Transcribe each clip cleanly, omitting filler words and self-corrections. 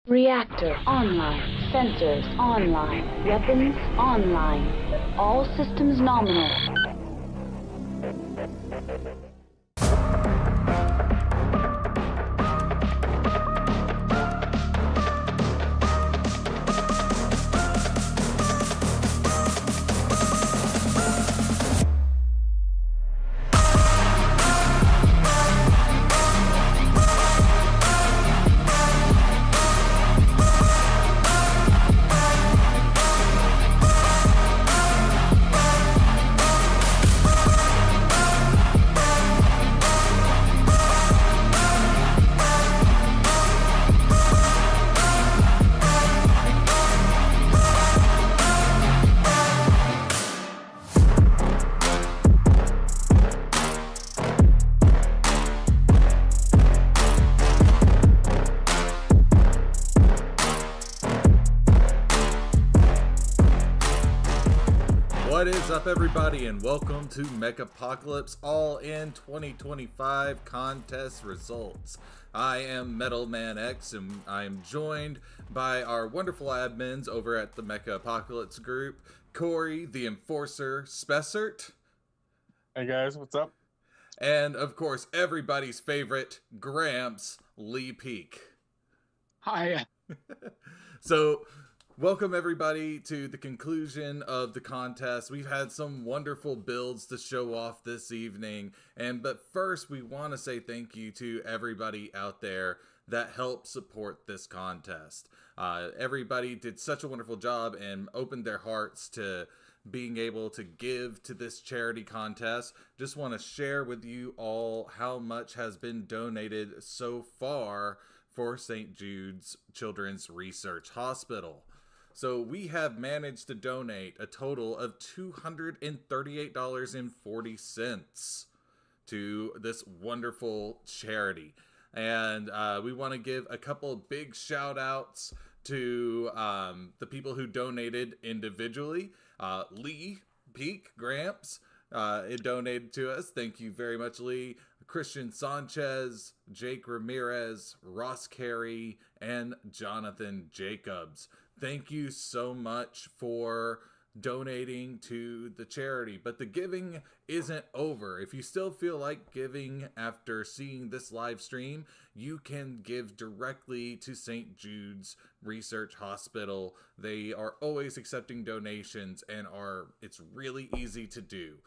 Reactor online. Sensors online. Weapons online. All systems nominal. up, everybody, and welcome to Mecha Apocalypse All in 2025 contest results. I am MetalmanX, and I am joined by our wonderful admins over at the Mecha Apocalypse group, Corey, the Enforcer, Spessert. Hey guys, what's up? And, of course, everybody's favorite, Gramps, Lee Peak. Hi. So, welcome everybody to the conclusion of the contest. We've had some wonderful builds to show off this evening, but first we want to say thank you to everybody out there that helped support this contest. Everybody did such a wonderful job and opened their hearts to being able to give to this charity contest. Just want to share with you all how much has been donated so far for St. Jude's Children's Research Hospital. So we have managed to donate a total of $238.40 to this wonderful charity. And we want to give a couple of big shout outs to the people who donated individually. Lee Peak Gramps it donated to us. Thank you very much, Lee. Christian Sanchez, Jake Ramirez, Ross Carey, and Jonathan Jacobs. Thank you so much for donating to the charity. But the giving isn't over. If you still feel like giving after seeing this live stream, you can give directly to St. Jude's Research Hospital. They are always accepting donations and it's really easy to do.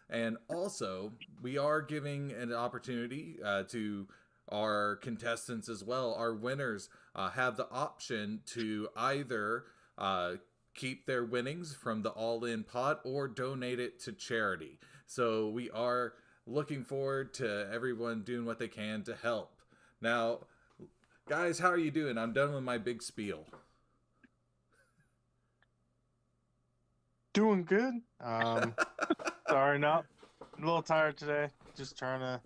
And also, we are giving an opportunity to our contestants as well. Our winners have the option to either keep their winnings from the all-in pot or donate it to charity. So we are looking forward to everyone doing what they can to help. Now, guys, how are you doing? I'm done with my big spiel. Doing good. Sorry, not a little tired today. Just trying to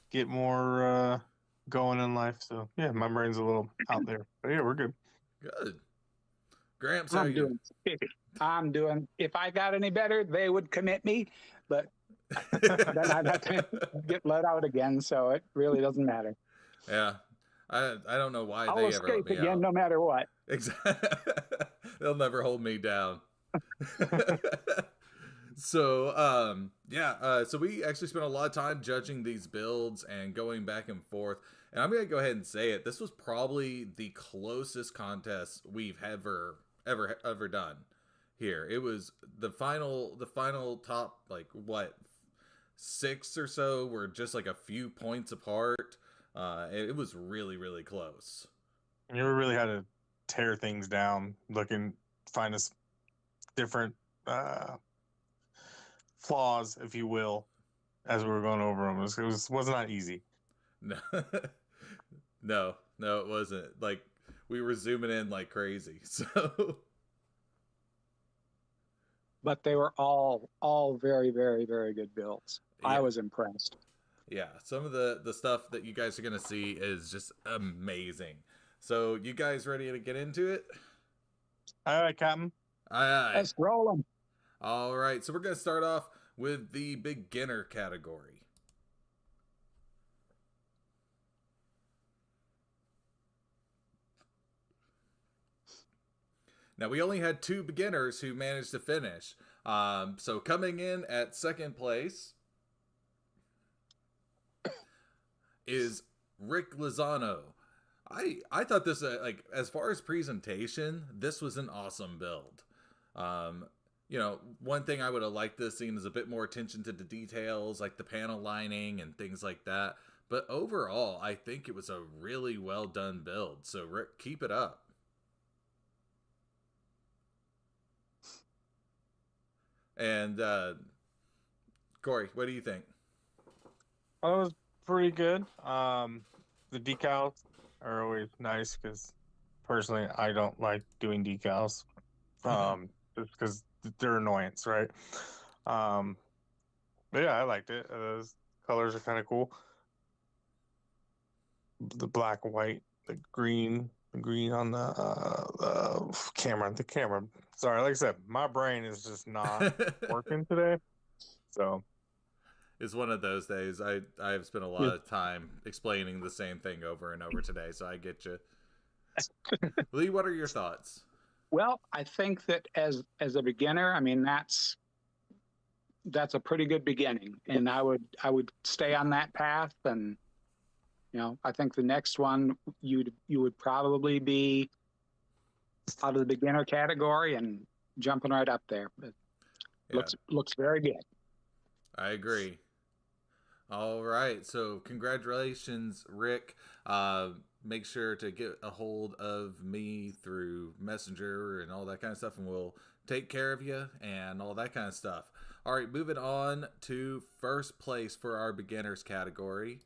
get more going in life. So yeah, my brain's a little out there. But yeah, we're good. Good. Gramps, how are you? I'm doing. If I got any better, they would commit me, but then I'd have to get let out again. So it really doesn't matter. Yeah, I don't know why I'll they ever let escape me again, out. no matter what. Exactly. They'll never hold me down. So, so we actually spent a lot of time judging these builds and going back and forth. And I'm going to go ahead and say it. This was probably the closest contest we've ever done here. It was the final top, like, what, 6 or so were just like a few points apart. It was really, really close. You really had to tear things down, find us different flaws, if you will, as we were going over them. It was not easy. No, no, it wasn't. Like, we were zooming in like crazy. So, But they were all very, very, very good builds. Yeah. I was impressed. Yeah, some of the stuff that you guys are gonna see is just amazing. So, you guys ready to get into it? All right, Captain. Aye. Let's roll them. All right, so we're gonna start off with the beginner category. Now, we only had 2 beginners who managed to finish. So coming in at second place is Rick Lozano. I thought this, like, as far as presentation, this was an awesome build. You know, one thing I would have liked this scene is a bit more attention to the details, like the panel lining and things like that. But overall, I think it was a really well done build. So, Rick, keep it up. And, Corey, what do you think? That was pretty good. The decals are always nice because personally, I don't like doing decals. Just because they're annoyance, right? But yeah, I liked it. Those colors are kind of cool. The black and white, the green, green on the camera. The camera. Sorry, like I said, my brain is just not working today. So It's one of those days. I've spent a lot of time explaining the same thing over and over today, so I get you. Lee, what are your thoughts? Well, I think that as a beginner, I mean that's a pretty good beginning, and I would stay on that path. And I think the next one you would probably be out of the beginner category and jumping right up there. But looks very good. I agree. All right, so congratulations, Rick. Make sure to get a hold of me through Messenger and all that kind of stuff, and we'll take care of you and all that kind of stuff. All right, moving on to first place for our beginners category.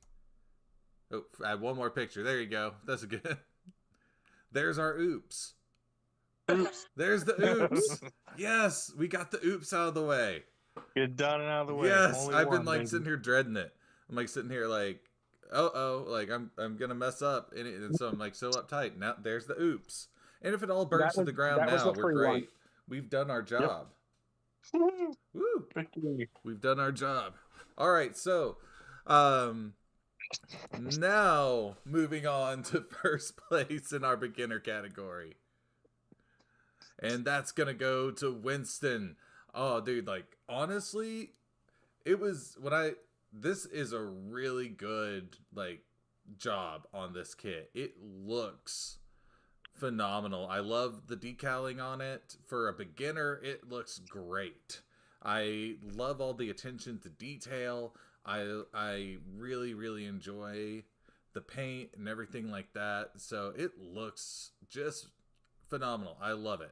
Oh, I had one more picture. There you go. That's a good. There's our oops. Oops. There's the oops. Yes, we got the oops out of the way. Get done and out of the way. Yes, Only I've one, been like baby. sitting here dreading it. I'm like sitting here like, like I'm gonna mess up, and so I'm like so uptight. Now there's the oops, and if it all burns to the ground now, we're great. One. We've done our job. Woo! Woo! Victory. We've done our job. All right, so now moving on to first place in our beginner category, and that's gonna go to Winston. Oh, dude, like honestly, it was this is a really good like job on this kit. It looks phenomenal. I love the decaling on it. For a beginner, it looks great. I love all the attention to detail. I really, really enjoy the paint and everything like that. So it looks just phenomenal. I love it.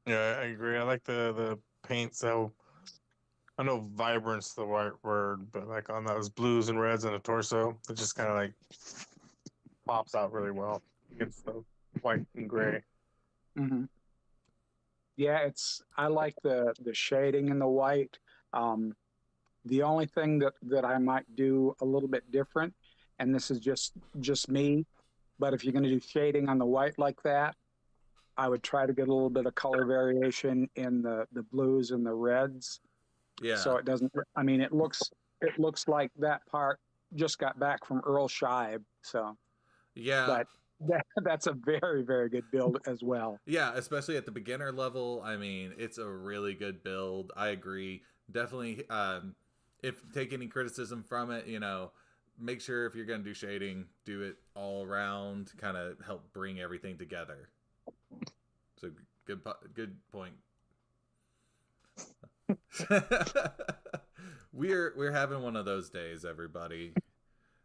Yeah, I agree. I like the paint. So I know vibrant's the right word, but like on those blues and reds on the torso, it just kind of like pops out really well against the white and gray. Mm-hmm. Yeah, I like the shading in the white. The only thing that I might do a little bit different, and this is just me, but if you're going to do shading on the white like that, I would try to get a little bit of color variation in the blues and the reds. Yeah. So it doesn't. I mean, it looks like that part just got back from Earl Scheib. So yeah. But that's a very, very good build as well. Yeah, especially at the beginner level. I mean, it's a really good build. I agree. Definitely. If take any criticism from it, make sure if you're going to do shading, do it all around, kind of help bring everything together. So good point. We're having one of those days, everybody.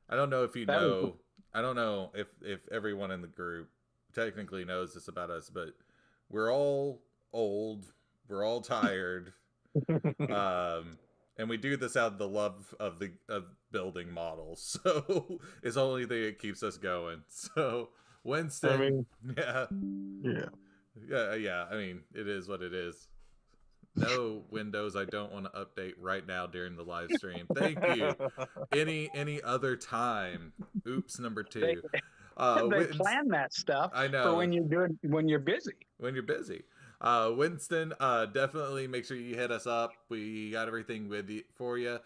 I don't know if you know. I don't know if everyone in the group technically knows this about us, but we're all old. We're all tired. And we do this out of the love of building models. So it's the only thing that keeps us going. So Winston, yeah. I mean, it is what it is. No Windows, I don't want to update right now during the live stream. Thank you. Any other time. Oops, number 2. They plan that stuff. I know. For when you're busy. When you're busy. Winston, definitely make sure you hit us up. We got everything for you.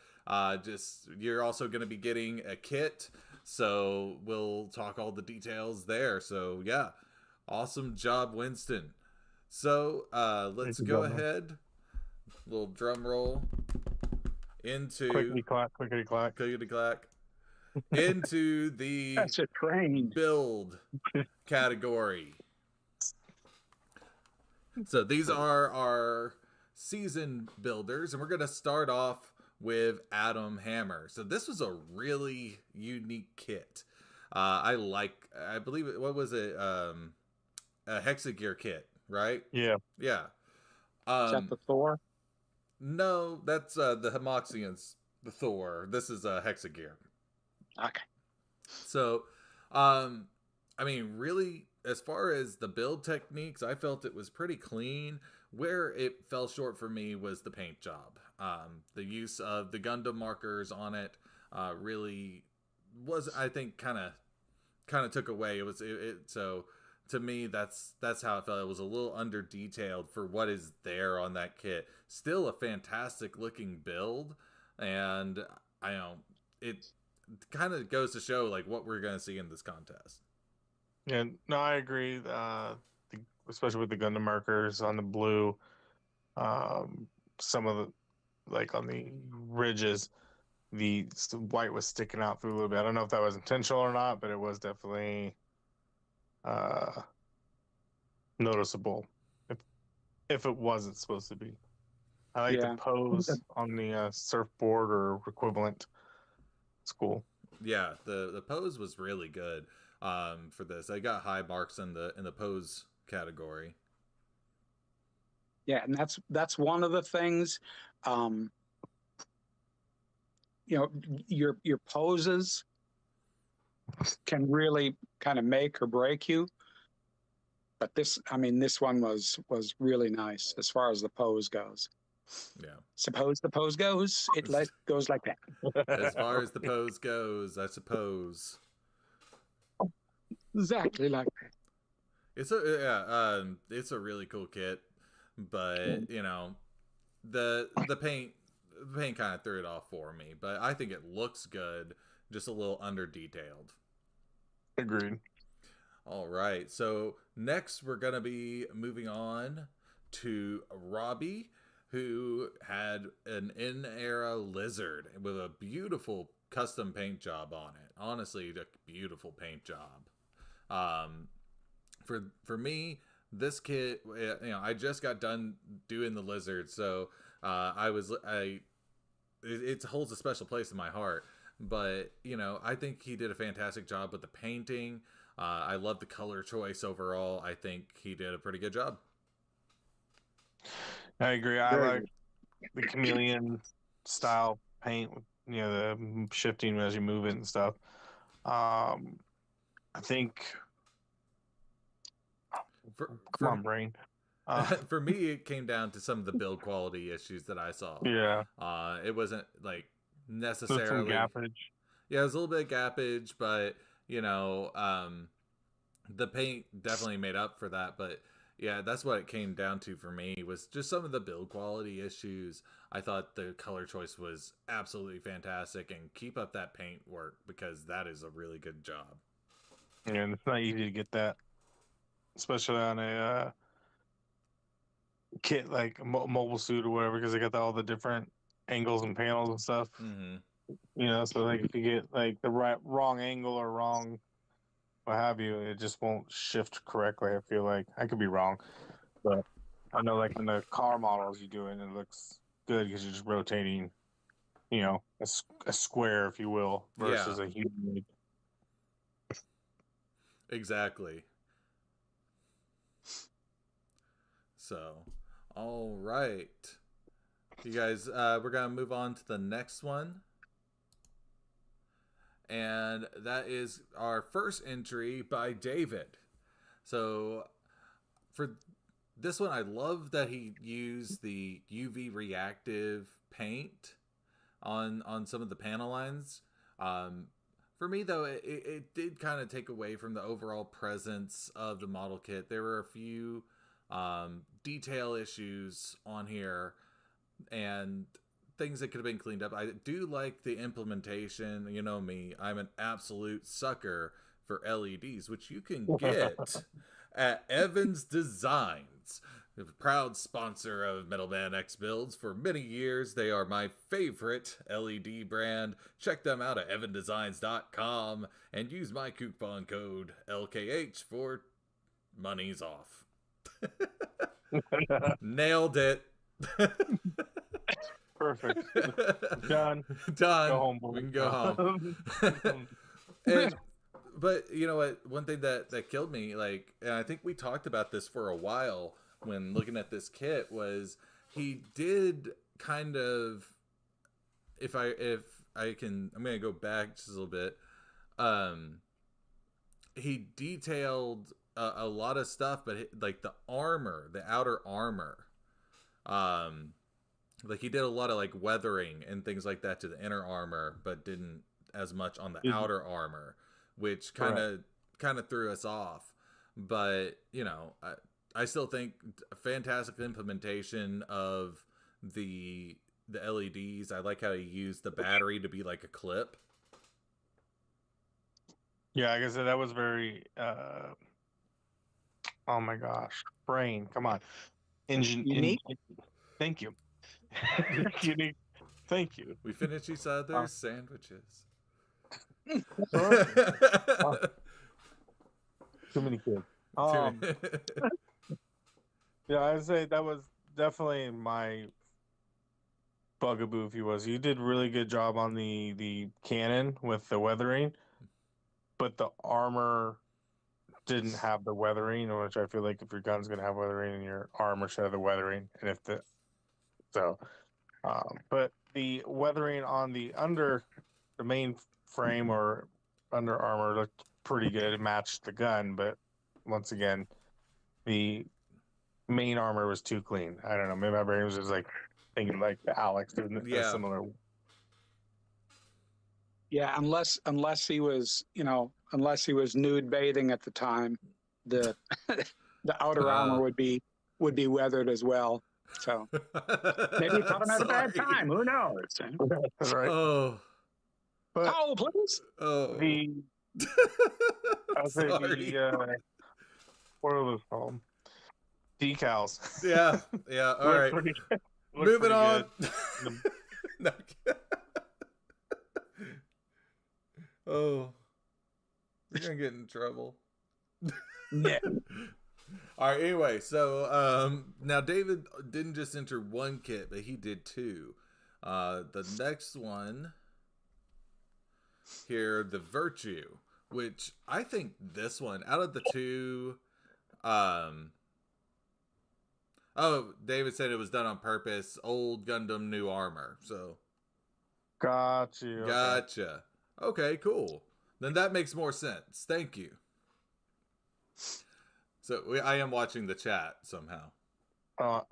You're also going to be getting a kit, so we'll talk all the details there. So yeah, awesome job, Winston. So let's go ahead. Little drum roll into clickety clack into the That's a train build category. So these are our season builders, and we're going to start off with Atom Hammer. So this was a really unique kit. I believe it, what was it? A Hexagear kit, right? Yeah. Yeah. Is that the Thor? No, that's the Homoxians, the Thor. This is a Hexagear. Okay. So, I mean, really, as far as the build techniques, I felt it was pretty clean. Where it fell short for me was the paint job. The use of the Gundam markers on it really was, I think, kind kind of took away. So to me, that's how it felt. It was a little under detailed for what is there on that kit. Still a fantastic looking build, and I know it kind of goes to show like what we're gonna see in this contest. Yeah, no, I agree. Especially with the Gundam markers on the blue, some of the like on the ridges, the white was sticking out through a little bit. I don't know if that was intentional or not, but it was definitely noticeable if it wasn't supposed to be. I like the pose on the surfboard or equivalent. It's cool. Yeah, the pose was really good for this. I got high marks in the pose category. Yeah, and that's one of the things. You know, your poses can really kind of make or break you. But this one was really nice as far as the pose goes. Yeah. Suppose the pose goes, goes like that. As far as the pose goes, I suppose. Exactly like that. It's a really cool kit, but you know, the paint kind of threw it off for me. But I think it looks good, just a little under detailed. Agreed. All right, so next we're gonna be moving on to Robbie, who had an in-era lizard with a beautiful custom paint job on it. Honestly, a beautiful paint job. For me, this kit, you know, I just got done doing the lizard, so it holds a special place in my heart. But you know, I think he did a fantastic job with the painting. I love the color choice overall. I think he did a pretty good job. I agree. I like the chameleon style paint, you know, the shifting as you move it and stuff. I think. Come on, brain. For me, it came down to some of the build quality issues that I saw. Yeah. It wasn't like necessarily some gappage. Yeah, it was a little bit of gappage, but you know, the paint definitely made up for that. But yeah, that's what it came down to for me, was just some of the build quality issues. I thought the color choice was absolutely fantastic, and keep up that paint work, because that is a really good job. Yeah, and it's not easy to get that, especially on a kit like a mobile suit or whatever, because they got all the different angles and panels and stuff. Mm-hmm. You know, so like if you get like the wrong angle or wrong what have you, it just won't shift correctly. I feel like I could be wrong, but I know like in the car models you do it and it looks good because you're just rotating, you know, a square, if you will, versus a humanoid. Exactly. So, all right, you guys, we're gonna move on to the next one. And that is our first entry by David. So for this one, I love that he used the UV reactive paint on some of the panel lines. For me, though, it did kind of take away from the overall presence of the model kit. There were a few detail issues on here, and things that could have been cleaned up. I do like the implementation. You know me, I'm an absolute sucker for LEDs, which you can get at Evandesigns, the proud sponsor of MetalmanX builds for many years. They are my favorite LED brand. Check them out at evandesigns.com and use my coupon code LKH for monies off. Nailed it. Perfect. Done. Done. Go home, boy. We can go home. But you know what? One thing that killed me, like, and I think we talked about this for a while when looking at this kit, was he did kind of, if I can, I'm gonna go back just a little bit. He detailed a lot of stuff, but like the armor, the outer armor, like he did a lot of like weathering and things like that to the inner armor, but didn't as much on the outer armor, which kind of kind of threw us off. But, you know, I still think a fantastic implementation of the LEDs. I like how you use the battery to be like a clip. Yeah, like I said, that was very. Oh my gosh, brain! Come on, Unique? Thank you. Unique. Thank you. We finish each other's sandwiches. Too many kids. Yeah, I'd say that was definitely my bugaboo. If you was, you did really good job on the cannon with the weathering, but the armor didn't have the weathering, which I feel like if your gun's gonna have weathering, and your armor should have the weathering, and if the but the weathering on the main frame or under armor looked pretty good. It matched the gun, but once again, the main armor was too clean. I don't know. Maybe my brain was just like thinking like the Alex doing a similar. Yeah, unless he was, you know, unless he was nude bathing at the time, the the outer armor would be weathered as well. So maybe he caught him at a bad time. Who knows? That's right. Oh, But Towel, please. oh. I would say what are those called? Decals. Yeah. All right. Moving on. Oh, you're gonna get in trouble. Yeah. All right. Anyway, so now David didn't just enter one kit, but he did two. The next one here, the Virtue, which I think this one out of the two, oh, David said it was done on purpose. Old Gundam, new armor. So, Gotcha. Okay, cool. Then that makes more sense. Thank you. So I am watching the chat somehow. No,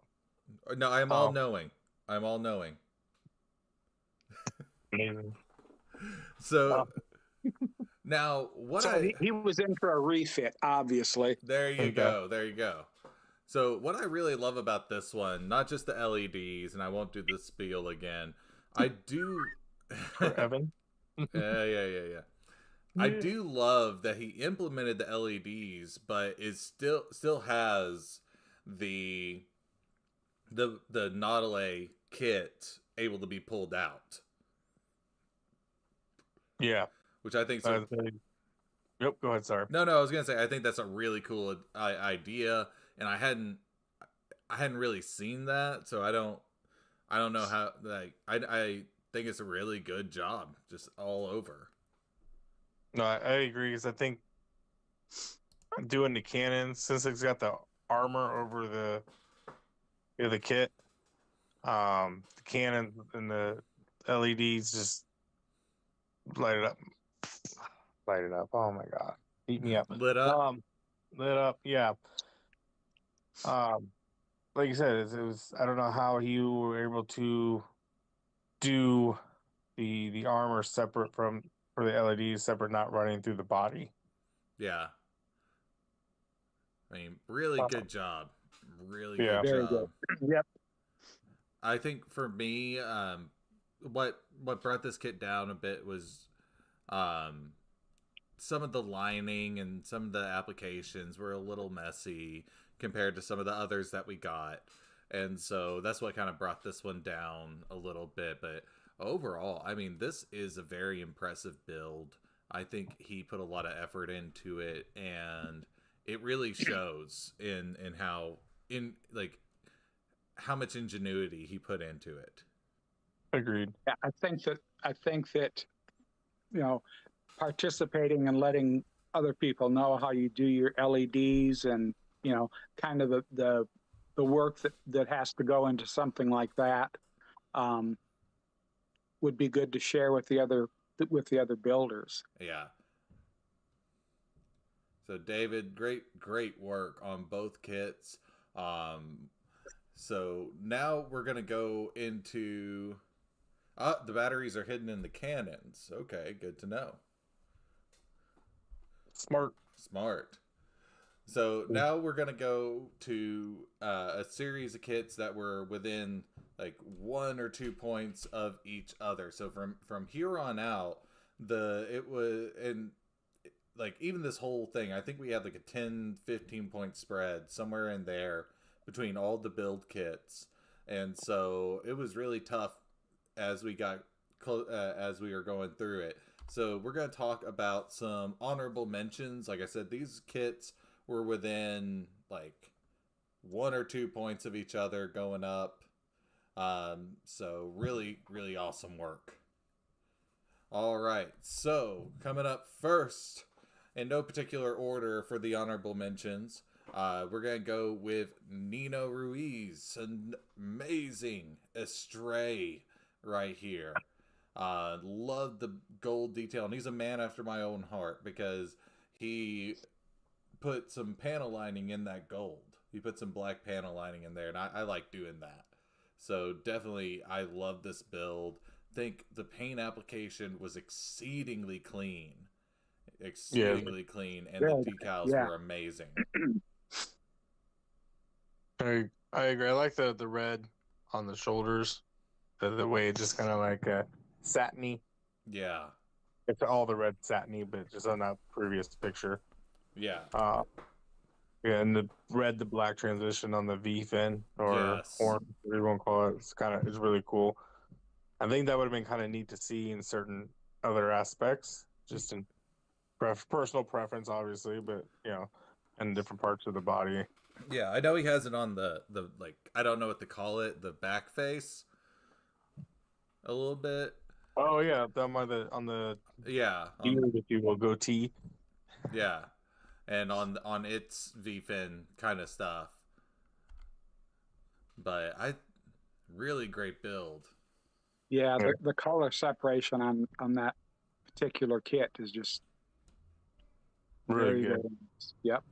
I am all knowing. I'm all knowing. So now he was in for a refit, obviously. There you go. There you go. So what I really love about this one, not just the LEDs, and I won't do the spiel again. I do. Evan. Yeah. I do love that he implemented the LEDs, but it still has the Nautilus kit able to be pulled out. Yeah, which I think. Yep. Go ahead. Sorry. No. I was gonna say I think that's a really cool idea, and I hadn't really seen that, so I don't know how. Like I think it's a really good job, just all over. No, I agree, because I think doing the cannon, since it's got the armor over the kit, the cannon and the LEDs just light it up. Oh my god, heat me up. Lit up. Yeah. Like you said, it was. I don't know how you were able to do the armor separate for the LEDs, separate, not running through the body. Yeah. I mean, really good job. Really good job. Good. Yep. I think for me, what brought this kit down a bit was some of the lining and some of the applications were a little messy compared to some of the others that we got. And so that's what kind of brought this one down a little bit. But overall, I mean, this is a very impressive build. I think he put a lot of effort into it, and it really shows in how much ingenuity he put into it. Agreed. Yeah, I think that you know, participating and letting other people know how you do your LEDs, and you know, kind of the work that has to go into something like that, would be good to share with the other builders. Yeah. So David, great work on both kits. So now we're gonna go into the batteries are hidden in the cannons. Okay, good to know. Smart. So now we're gonna go to a series of kits that were within like 1 or 2 points of each other. So from here on out, like even this whole thing, I think we had like a 10-15 point spread somewhere in there between all the build kits, and so it was really tough as we got as we were going through it. So we're going to talk about some honorable mentions. Like I said, these kits were within like 1 or 2 points of each other going up. So really, really awesome work. All right. So coming up first, in no particular order for the honorable mentions, we're going to go with Nino Ruiz. An amazing Astray right here. Love the gold detail, and he's a man after my own heart because he put some panel lining in that gold. He put some black panel lining in there, and I like doing that. So definitely, I love this build. Think the paint application was exceedingly clean. Clean, and the decals were amazing. I agree. I like the red on the shoulders, the way it just kind of like satiny. Yeah, it's all the red satiny, but just on that previous picture. Yeah. And the black transition on the V fin or orange, whatever you want to call it. It's really cool. I think that would have been kind of neat to see in certain other aspects, just in personal preference, obviously, but in different parts of the body. Yeah, I know he has it on the like, I don't know what to call it, the back face a little bit. Oh yeah, on the if you will, goatee. Yeah, and on its V-fin kind of stuff. But really great build. Yeah, the color separation on that particular kit is just really good. Nice. Yep.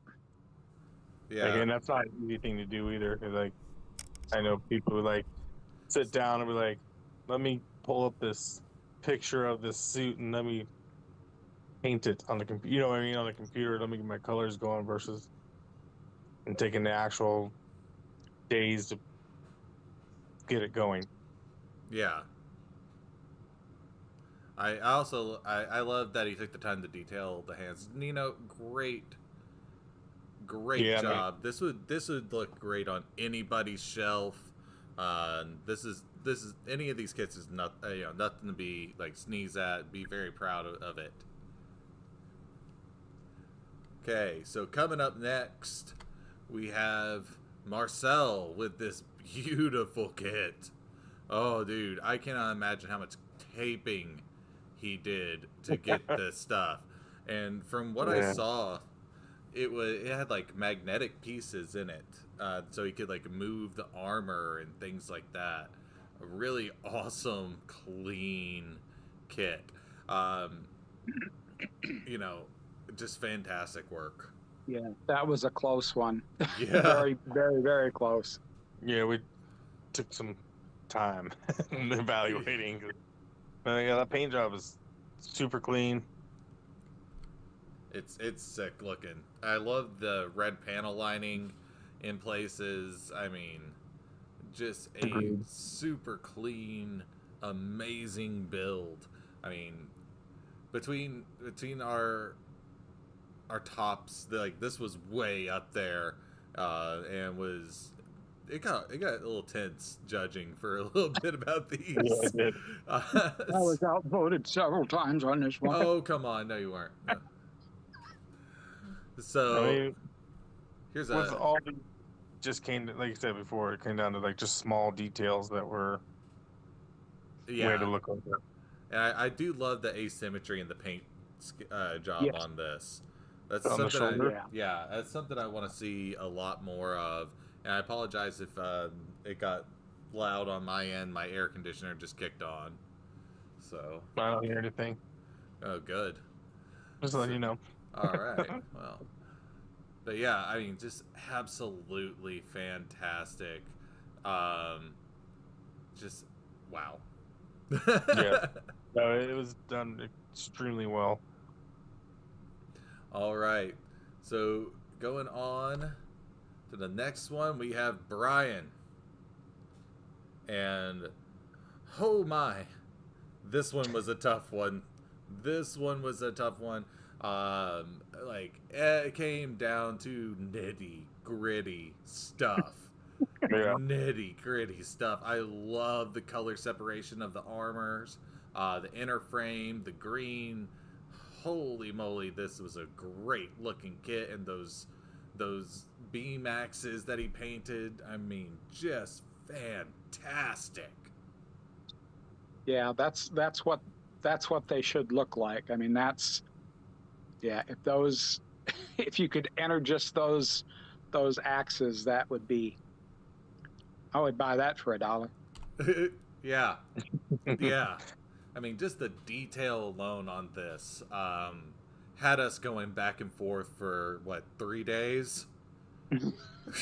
Yeah, and that's not an easy thing to do either. Cause like, I know people who like sit down and be like, "Let me pull up this picture of this suit and let me paint it on the computer." You know what I mean? On the computer, let me get my colors going versus and taking the actual days to get it going. Yeah. I also I love that he took the time to detail the hands. Nino, great job. This would look great on anybody's shelf. This is any of these kits is nothing to be like sneeze at. Be very proud of it. Okay, so coming up next, we have Marcel with this beautiful kit. Oh, dude, I cannot imagine how much taping he did to get this stuff. And from what I saw, it had like magnetic pieces in it, so he could like move the armor and things like that. A really awesome, clean kit. Just fantastic work. Yeah, that was a close one. Yeah. Very, very, very close. Yeah, we took some time evaluating. That paint job is super clean. It's sick looking. I love the red panel lining in places. I mean, just a super clean, amazing build. I mean, between our tops, like this was way up there, and it got a little tense judging for a little bit about these. Yeah, it did. I was outvoted several times on this one. Oh, come on. No, you weren't. No. So, here's all just came to, like you said before, it came down to like just small details that were way to look over. And I do love the asymmetry in the paint job on this. That's on the shoulder. That's something I want to see a lot more of. And I apologize if it got loud on my end. My air conditioner just kicked on. So I don't hear anything. Oh, good. Just letting you know. All right. Well, but yeah, I mean, just absolutely fantastic. Just wow. Yeah. No, it was done extremely well. All right. So going on to the next one, we have Brian. And oh my, this one was a tough one. This one was a tough one. It came down to nitty gritty stuff. Yeah. Nitty gritty stuff. I love the color separation of the armors, the inner frame, the green. Holy moly, this was a great looking kit, and those beam axes that he painted. I mean, just fantastic. Yeah, that's what they should look like. I mean, if you could enter just those axes, that would be. I would buy that for $1. Yeah. Yeah. I mean, just the detail alone on this had us going back and forth for, 3 days?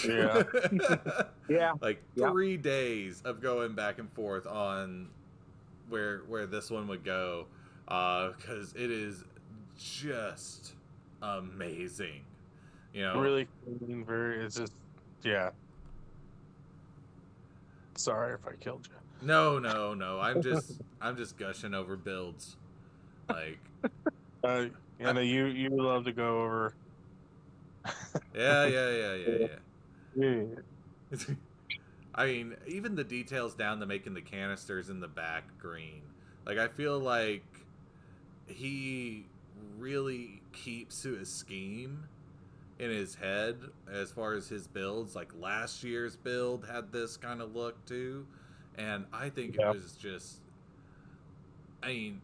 Yeah. Yeah. Like 3 days of going back and forth on where this one would go, because it is just amazing. Really clean, it's just, yeah. Sorry if I killed you. No. I'm just gushing over builds. Like, I know you love to go over. yeah. Yeah. I mean, even the details down to making the canisters in the back green. Like, I feel like he really keeps to his scheme in his head as far as his builds. Like, last year's build had this kind of look too, and I think it was just, I mean,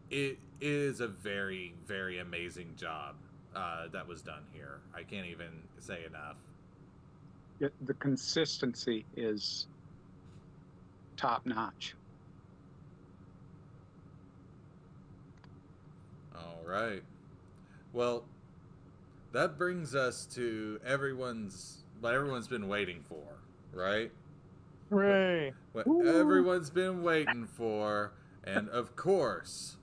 it is a very, very amazing job that was done here. I can't even say enough. The consistency is top notch. All right. Well, that brings us to what everyone's been waiting for, right? Hooray! What everyone's been waiting for, and of course,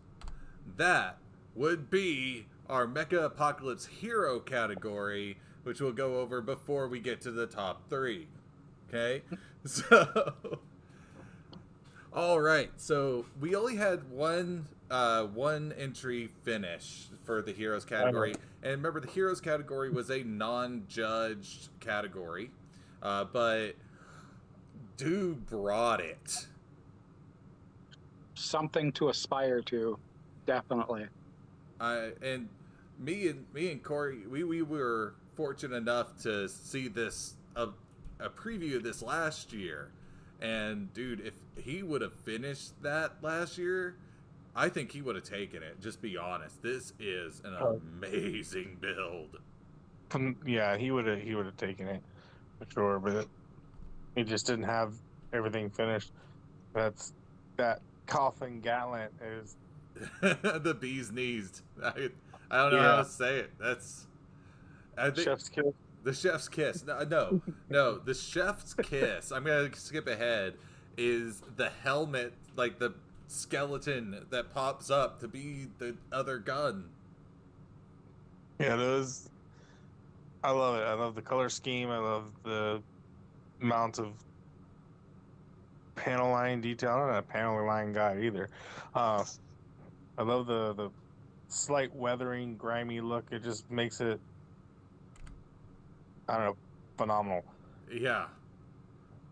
that would be our Mecha Apocalypse Hero category, which we'll go over before we get to the top 3. Okay? So, all right. So we only had one entry finish for the Heroes category. And remember, the Heroes category was a non-judged category. But dude brought it. Something to aspire to, definitely. And me and Corey, we were fortunate enough to see this a preview of this last year, and dude, if he would have finished that last year, I think he would have taken it. Just be honest, this is an amazing build. Yeah, he would have taken it for sure, but he just didn't have everything finished. That coffin gallant is the bee's knees. I don't know how to say it. I think chef's kiss. The chef's kiss. No. The chef's kiss. I'm gonna skip ahead. Is the helmet, like the skeleton that pops up to be the other gun? Yeah, those. I love it. I love the color scheme. I love the amount of panel line detail. I'm not a panel line guy either. I love the slight weathering, grimy look. It just makes it, I don't know, phenomenal. Yeah,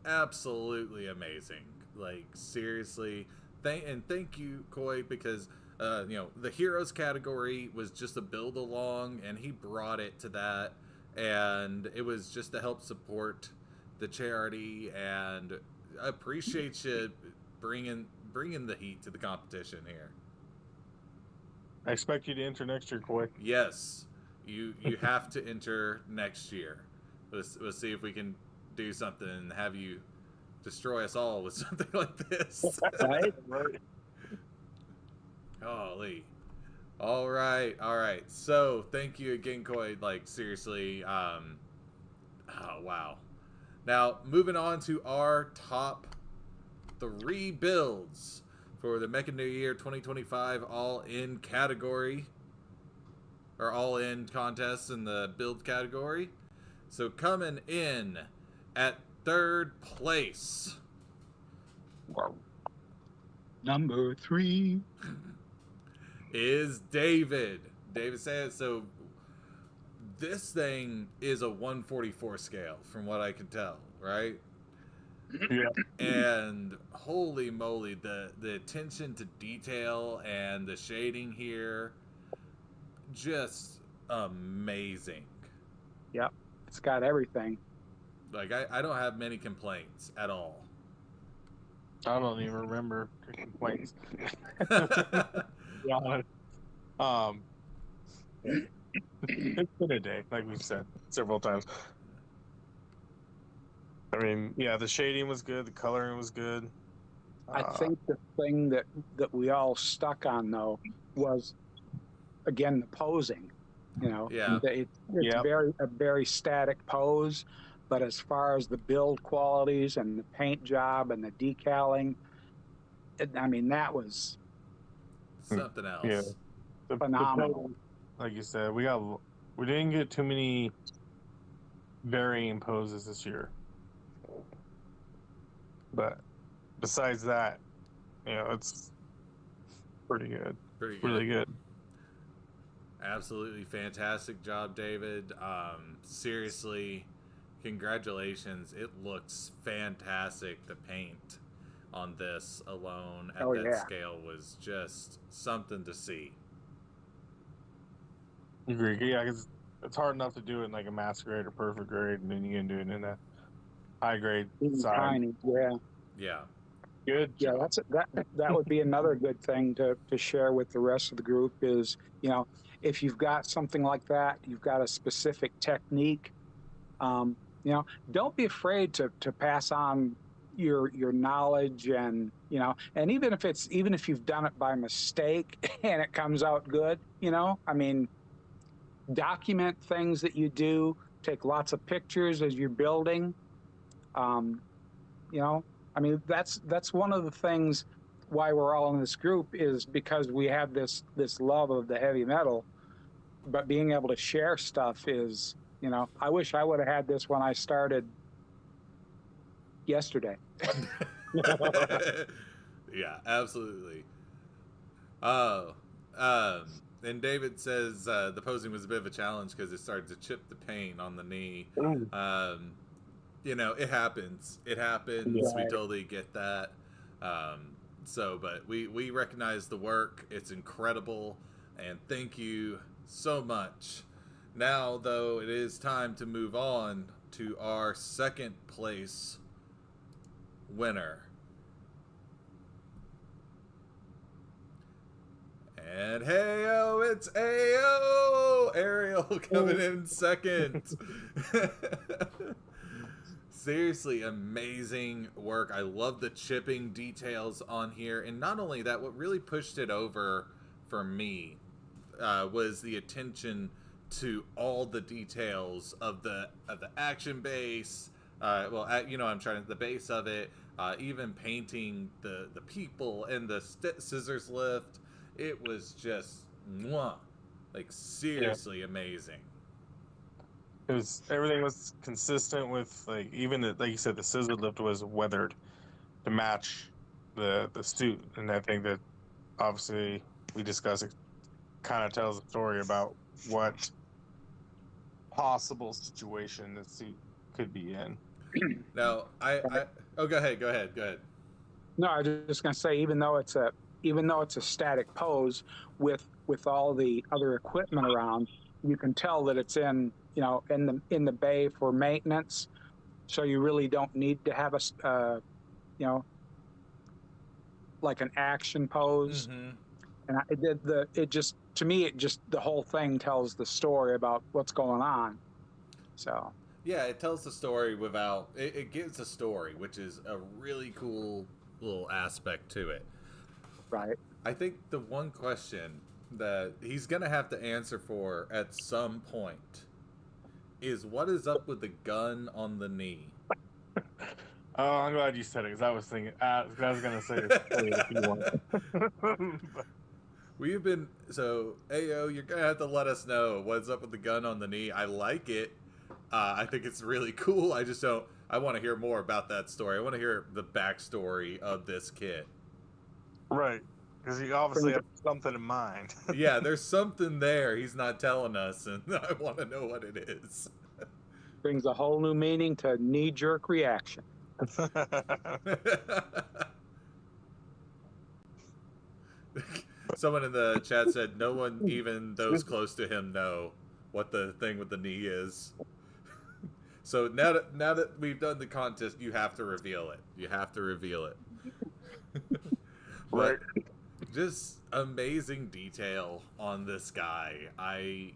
absolutely amazing. Like, seriously, thank you, Coy, because the Heroes category was just a build along, and he brought it to that, and it was just to help support the charity, and I appreciate you bringing the heat to the competition here. I expect you to enter next year, Coy. Yes, you have to enter next year. We'll see if we can do something and have you destroy us all with something like this. Right. Golly. All right. So thank you again, Coy. Like, seriously. Oh wow. Now moving on to our top 3 builds for the Mecha New Year 2025 All-In category. or all-in contests in the build category. So coming in at 3rd place Number 3 is David. David says, so this thing is a 144 scale from what I can tell, right? Yeah. And holy moly, the attention to detail and the shading here, just amazing. Yep. It's got everything. Like, I don't have many complaints at all. I don't even remember the complaints. Yeah. It's been a day, like we've said several times. I mean, yeah, the shading was good, the coloring was good. I think the thing that we all stuck on though was, again, the posing. You know, Yeah. it's Yep. a very static pose, but as far as the build qualities and the paint job and the decaling, I mean, that was Something else. Yeah. The phenomenal. like you said, we didn't get too many varying poses this year. But besides that, you know, it's pretty good. Pretty good. Really good. Absolutely fantastic job, David. Seriously, congratulations. It looks fantastic. The paint on this alone at that scale was just something to see. Agree. Yeah, because it's hard enough to do it in like a mass grade or perfect grade, and then you can do it in a high grade side. Tiny, yeah. Yeah. Good. Yeah, job. that would be another good thing to share with the rest of the group is, you know, if you've got something like that, you've got a specific technique, you know, don't be afraid to pass on your knowledge, and, you know, and even if you've done it by mistake and it comes out good, you know, I mean, document things that you do, take lots of pictures as you're building, you know, I mean, that's one of the things why we're all in this group, is because we have this love of the heavy metal, but being able to share stuff is, you know, I wish I would have had this when I started yesterday. Yeah, absolutely. And David says the posing was a bit of a challenge because it started to chip the paint on the knee. You know, it happens. It happens. Yeah. We totally get that. But we recognize the work. It's incredible. And thank you so much. Now, though, it is time to move on to our 2nd place winner. And hey-o, it's A-O! Ariel coming in 2nd. Seriously, amazing work. I love the chipping details on here. And not only that, what really pushed it over for me was the attention to all the details of the action base. The base of it, even painting the people and the scissors lift. It was just seriously amazing. Everything was consistent with, like, even like you said, the scissor lift was weathered to match the suit, and I think that obviously we discussed it kind of tells a story about what possible situation the suit could be in. Now, go ahead. No, I was just gonna say, even though it's a static pose with all the other equipment around, you can tell that it's in the bay for maintenance. So you really don't need to have like an action pose. Mm-hmm. And the whole thing tells the story about what's going on. So yeah, it tells the story without it gives a story, which is a really cool little aspect to it. Right. I think the one question that he's gonna have to answer for at some point is what is up with the gun on the knee. Oh, I'm glad you said it, because I was thinking, I was going to say it if you want. We've been so Ayo, you're gonna have to let us know what's up with the gun on the knee. I like it. I think it's really cool. I just don't. I want to hear more about that story. I want to hear the backstory of this kit. Right. Because he obviously has something in mind. Yeah, there's something there he's not telling us, and I want to know what it is. Brings a whole new meaning to knee-jerk reaction. Someone in the chat said no one, even those close to him, know what the thing with the knee is. So now that we've done the contest, you have to reveal it. You have to reveal it. Right. Just amazing detail on this guy. I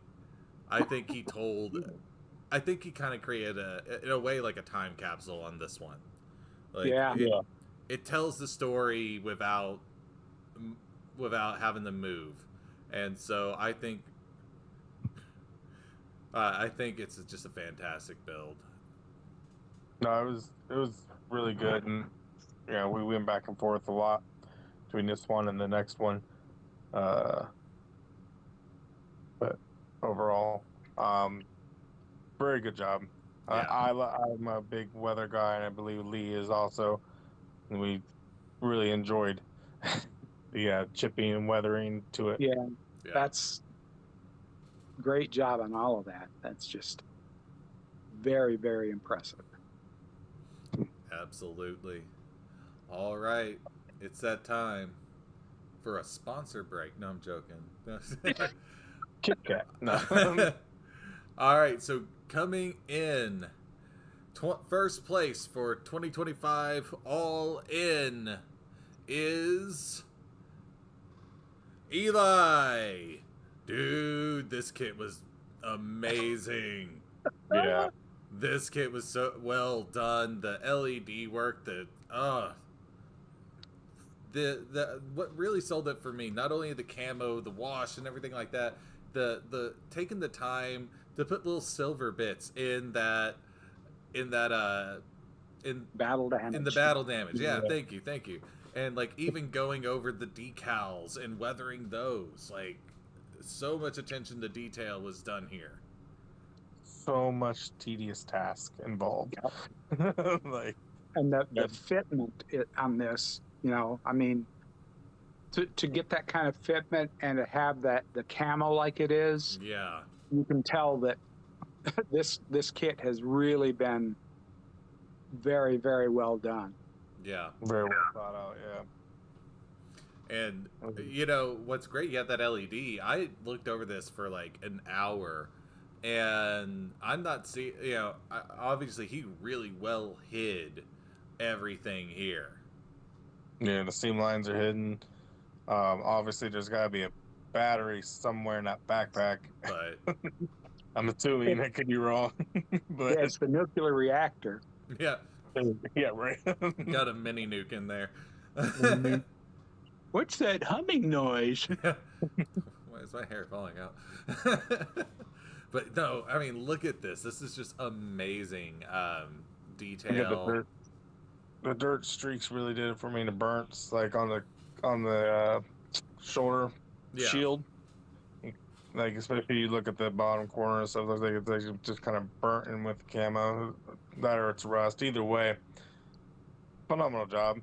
think he kind of created in a way like a time capsule on this one. Like, Yeah. It tells the story without having to move, and so I think it's just a fantastic build. No, it was really good, and yeah, we went back and forth a lot between this one and the next one. But overall, very good job. Yeah. I'm a big weather guy, and I believe Lee is also. And we really enjoyed the chipping and weathering to it. Yeah, that's great job on all of that. That's just very, very impressive. Absolutely. All right, it's that time for a sponsor break. No, I'm joking. Kit Kat. No. All right, so coming in first place for 2025 All In is Eli. Dude, this kit was amazing. Yeah. This kit was so well done. The LED work, the what really sold it for me, not only the camo, the wash and everything like that, the taking the time to put little silver bits in battle damage. In the battle damage. Yeah, thank you. And like even going over the decals and weathering those, like so much attention to detail was done here. So much tedious task involved. Like, and the fitment on this, I mean, to get that kind of fitment and to have the camo like it is, yeah, you can tell that this kit has really been very, very well done. Yeah, very well thought out. Yeah. And what's great, you have that LED. I looked over this for like an hour, and I'm not seeing. Obviously he really well hid everything here. Yeah, the seam lines are hidden. Obviously, there's got to be a battery somewhere in that backpack. But I'm assuming I could be wrong. But yeah, it's the nuclear reactor. Yeah. Yeah, right. Got a mini nuke in there. What's that humming noise? Why is my hair falling out? But no, I mean, look at this. This is just amazing detail. The dirt streaks really did it for me. The burns, like on the shoulder shield, like especially you look at the bottom corner and stuff. Looks like it's like just kind of burnt in with the camo. That or it's rust. Either way, phenomenal job.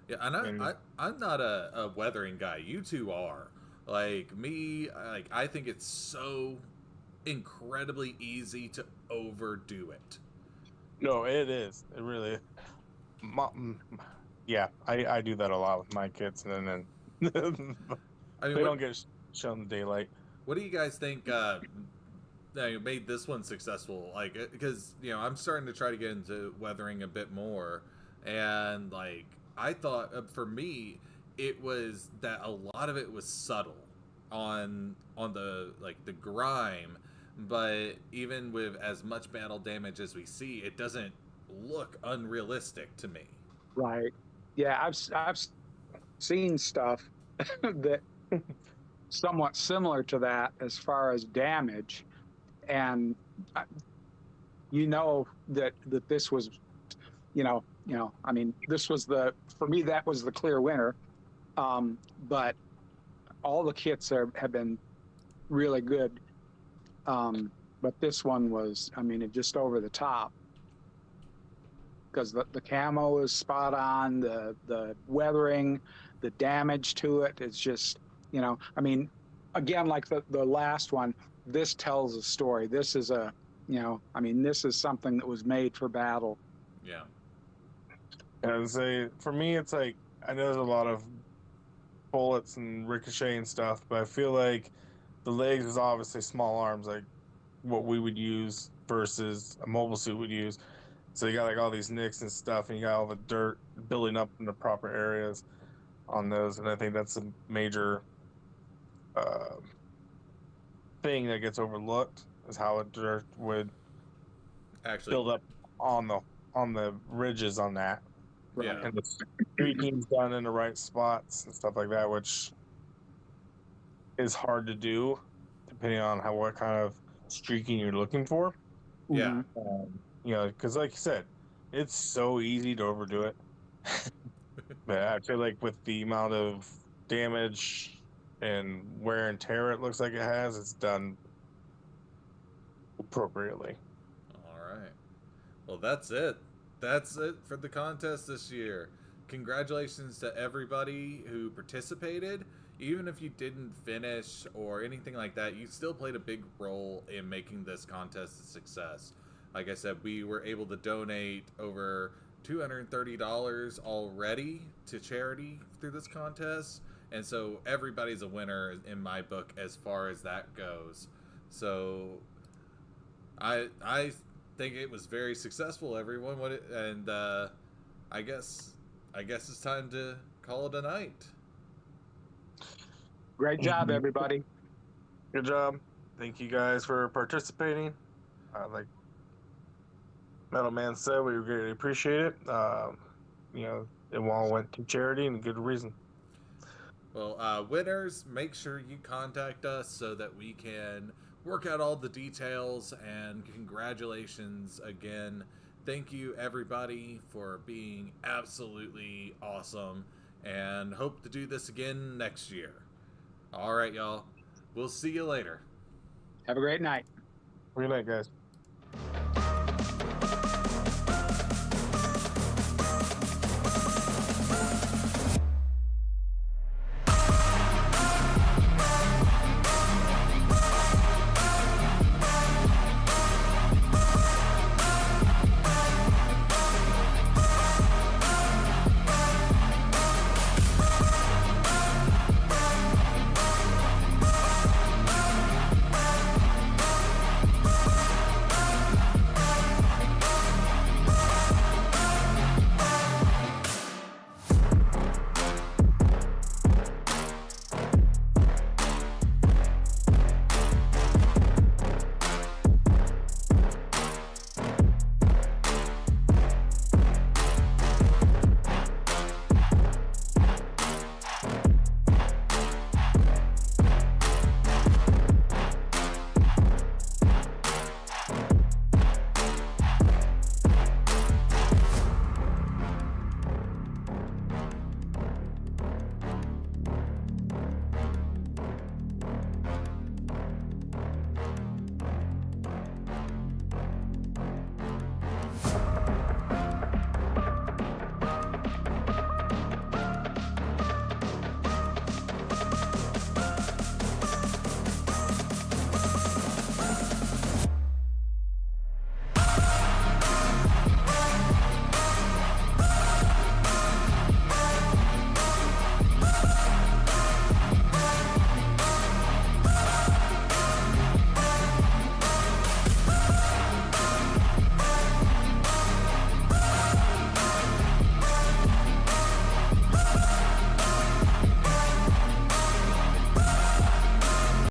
Yeah, and I'm not a weathering guy. You two are. Like me, I think it's so incredibly easy to overdo it. No, it is. It really is. Yeah, I do that a lot with my kits, and then they don't get shown the daylight. What do you guys think made this one successful? Like, because I'm starting to try to get into weathering a bit more, and like I thought for me it was that a lot of it was subtle on the the grime, but even with as much battle damage as we see, it doesn't look unrealistic to me. Right. Yeah, I've seen stuff that somewhat similar to that as far as damage, and that this was I mean, this was for me that was the clear winner, but all the kits have been really good. But this one was, I mean, it just over the top, because the camo is spot on, the weathering, the damage to it is just, you know, I mean, again, like the last one, this tells a story. This is a, you know, I mean, this is something that was made for battle. Yeah. And I'd say for me, it's like I know there's a lot of bullets and ricochet and stuff, but I feel like the legs is obviously small arms, like what we would use versus a mobile suit would use. So you got like all these nicks and stuff, and you got all the dirt building up in the proper areas on those, and I think that's a major thing that gets overlooked is how a dirt would Actually, build up on the ridges on that. yeah. And the streaking's done in the right spots and stuff like that, which is hard to do depending on what kind of streaking you're looking for. Yeah. You know, because like you said, it's so easy to overdo it. But I feel like with the amount of damage and wear and tear it looks like it has, it's done appropriately. All right. Well, that's it. That's it for the contest this year. Congratulations to everybody who participated. Even if you didn't finish or anything like that, you still played a big role in making this contest a success. Like I said, we were able to donate over $230 already to charity through this contest. And so everybody's a winner in my book as far as that goes. So I think it was very successful, everyone. I guess it's time to call it a night. Great job, everybody. Good job. Thank you guys for participating. Like Metal Man said, we greatly appreciate it. You know, it all went to charity and a good reason. Well, winners, make sure you contact us so that we can work out all the details, and congratulations again. Thank you, everybody, for being absolutely awesome, and hope to do this again next year. All right, y'all. We'll see you later. Have a great night. Good night, guys.